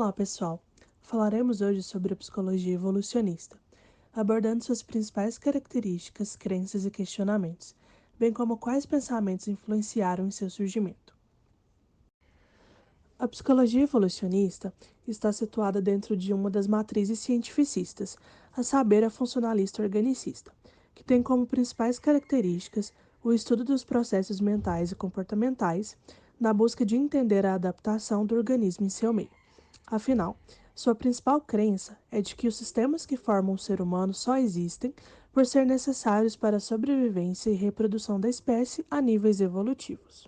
Olá, pessoal! Falaremos hoje sobre a psicologia evolucionista, abordando suas principais características, crenças e questionamentos, bem como quais pensamentos influenciaram em seu surgimento. A psicologia evolucionista está situada dentro de uma das matrizes cientificistas, a saber, a funcionalista organicista, que tem como principais características o estudo dos processos mentais e comportamentais, na busca de entender a adaptação do organismo em seu meio. Afinal, sua principal crença é de que os sistemas que formam o ser humano só existem por ser necessários para a sobrevivência e reprodução da espécie a níveis evolutivos.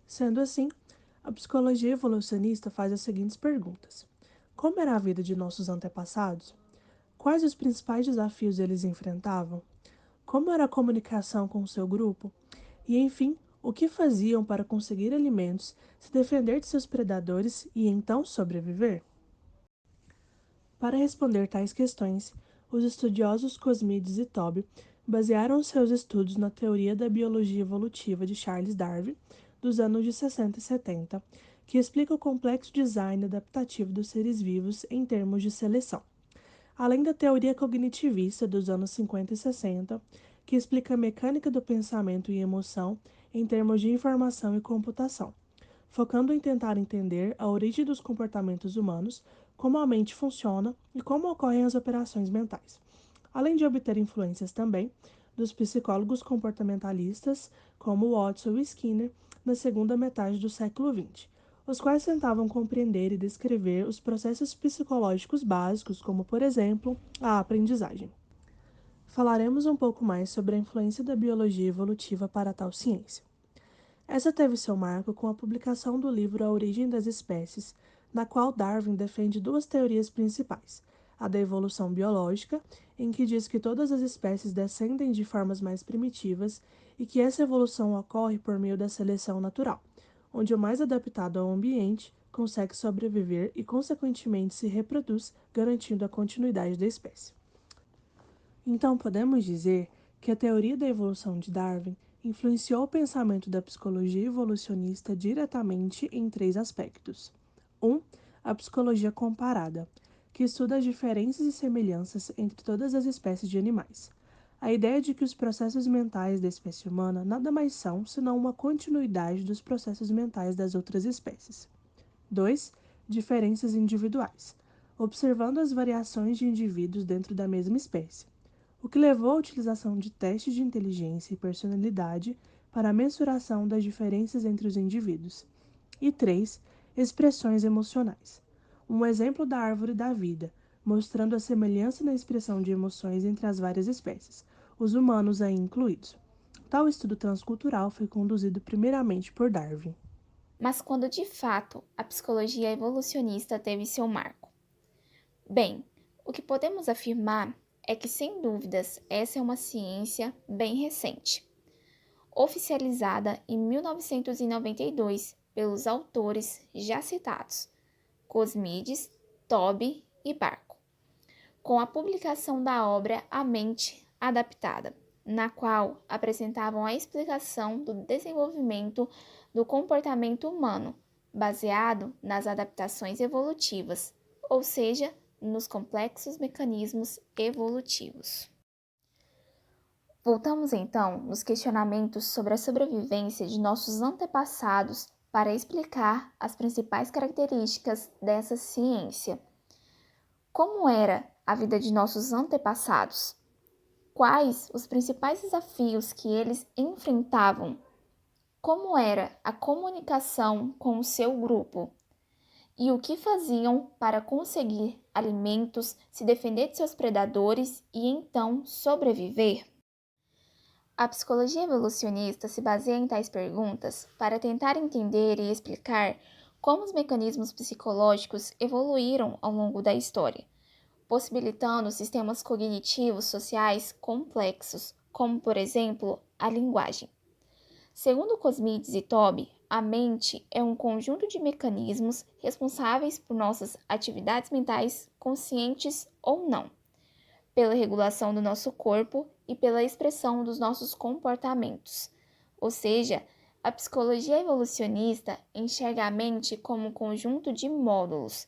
Sendo assim, a psicologia evolucionista faz as seguintes perguntas: como era a vida de nossos antepassados? Quais os principais desafios eles enfrentavam? Como era a comunicação com o seu grupo? E, enfim, o que faziam para conseguir alimentos, se defender de seus predadores e então sobreviver? Para responder tais questões, os estudiosos Cosmides e Tobbe basearam seus estudos na teoria da biologia evolutiva de Charles Darwin, dos anos de 60 e 70, que explica o complexo design adaptativo dos seres vivos em termos de seleção, além da teoria cognitivista dos anos 50 e 60, que explica a mecânica do pensamento e emoção em termos de informação e computação, focando em tentar entender a origem dos comportamentos humanos, como a mente funciona e como ocorrem as operações mentais, além de obter influências também dos psicólogos comportamentalistas como Watson e Skinner na segunda metade do século XX, os quais tentavam compreender e descrever os processos psicológicos básicos, como, por exemplo, a aprendizagem. Falaremos um pouco mais sobre a influência da biologia evolutiva para tal ciência. Essa teve seu marco com a publicação do livro A Origem das Espécies, na qual Darwin defende duas teorias principais: a da evolução biológica, em que diz que todas as espécies descendem de formas mais primitivas e que essa evolução ocorre por meio da seleção natural, onde o mais adaptado ao ambiente consegue sobreviver e, consequentemente, se reproduz, garantindo a continuidade da espécie. Então, podemos dizer que a teoria da evolução de Darwin influenciou o pensamento da psicologia evolucionista diretamente em três aspectos. 1. A psicologia comparada, que estuda as diferenças e semelhanças entre todas as espécies de animais. A ideia de que os processos mentais da espécie humana nada mais são senão uma continuidade dos processos mentais das outras espécies. 2. Diferenças individuais, observando as variações de indivíduos dentro da mesma espécie, o que levou à utilização de testes de inteligência e personalidade para a mensuração das diferenças entre os indivíduos. E 3. Expressões emocionais. Um exemplo da árvore da vida, mostrando a semelhança na expressão de emoções entre as várias espécies, os humanos aí incluídos. Tal estudo transcultural foi conduzido primeiramente por Darwin. Mas quando de fato a psicologia evolucionista teve seu marco? Bem, o que podemos afirmar é que, sem dúvidas, essa é uma ciência bem recente, oficializada em 1992 pelos autores já citados, Cosmides, Tobbe e Barco, com a publicação da obra A Mente Adaptada, na qual apresentavam a explicação do desenvolvimento do comportamento humano, baseado nas adaptações evolutivas, ou seja, nos complexos mecanismos evolutivos. Voltamos então nos questionamentos sobre a sobrevivência de nossos antepassados para explicar as principais características dessa ciência. Como era a vida de nossos antepassados? Quais os principais desafios que eles enfrentavam? Como era a comunicação com o seu grupo? E o que faziam para conseguir alimentos, se defender de seus predadores e então sobreviver? A psicologia evolucionista se baseia em tais perguntas para tentar entender e explicar como os mecanismos psicológicos evoluíram ao longo da história, possibilitando sistemas cognitivos sociais complexos, como, por exemplo, a linguagem. Segundo Cosmides e Tobbe, a mente é um conjunto de mecanismos responsáveis por nossas atividades mentais, conscientes ou não, pela regulação do nosso corpo e pela expressão dos nossos comportamentos. Ou seja, a psicologia evolucionista enxerga a mente como um conjunto de módulos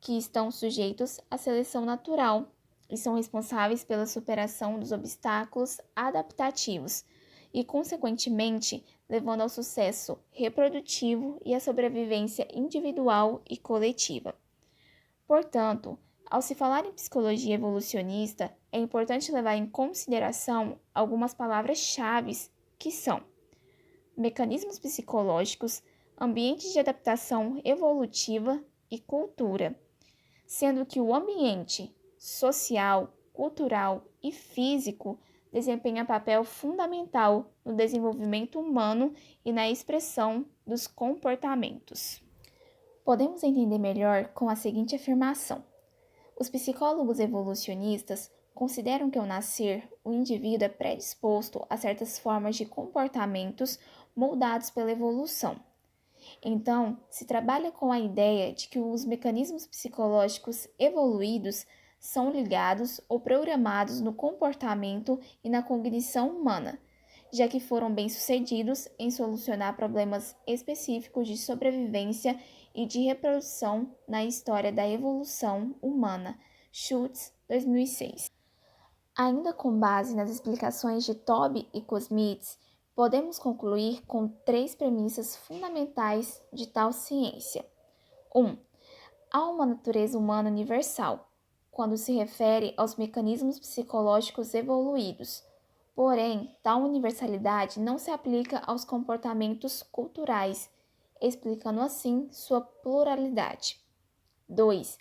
que estão sujeitos à seleção natural e são responsáveis pela superação dos obstáculos adaptativos e, consequentemente, levando ao sucesso reprodutivo e à sobrevivência individual e coletiva. Portanto, ao se falar em psicologia evolucionista, é importante levar em consideração algumas palavras-chave que são mecanismos psicológicos, ambientes de adaptação evolutiva e cultura, sendo que o ambiente social, cultural e físico desempenha papel fundamental no desenvolvimento humano e na expressão dos comportamentos. Podemos entender melhor com a seguinte afirmação: os psicólogos evolucionistas consideram que ao nascer, o indivíduo é predisposto a certas formas de comportamentos moldados pela evolução. Então, se trabalha com a ideia de que os mecanismos psicológicos evoluídos são ligados ou programados no comportamento e na cognição humana, já que foram bem-sucedidos em solucionar problemas específicos de sobrevivência e de reprodução na história da evolução humana. Schultz, 2006. Ainda com base nas explicações de Tobbe e Kouzmits, podemos concluir com 3 premissas fundamentais de tal ciência. 1. Há uma natureza humana universal, quando se refere aos mecanismos psicológicos evoluídos. Porém, tal universalidade não se aplica aos comportamentos culturais, explicando assim sua pluralidade. 2.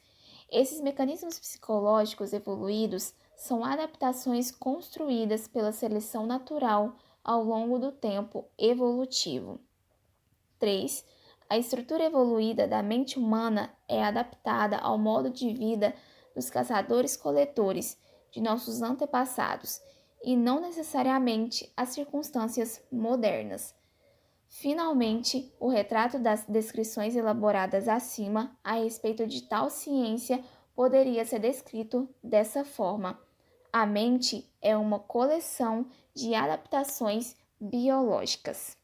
Esses mecanismos psicológicos evoluídos são adaptações construídas pela seleção natural ao longo do tempo evolutivo. 3. A estrutura evoluída da mente humana é adaptada ao modo de vida dos caçadores-coletores de nossos antepassados e não necessariamente às circunstâncias modernas. Finalmente, o retrato das descrições elaboradas acima a respeito de tal ciência poderia ser descrito dessa forma: a mente é uma coleção de adaptações biológicas.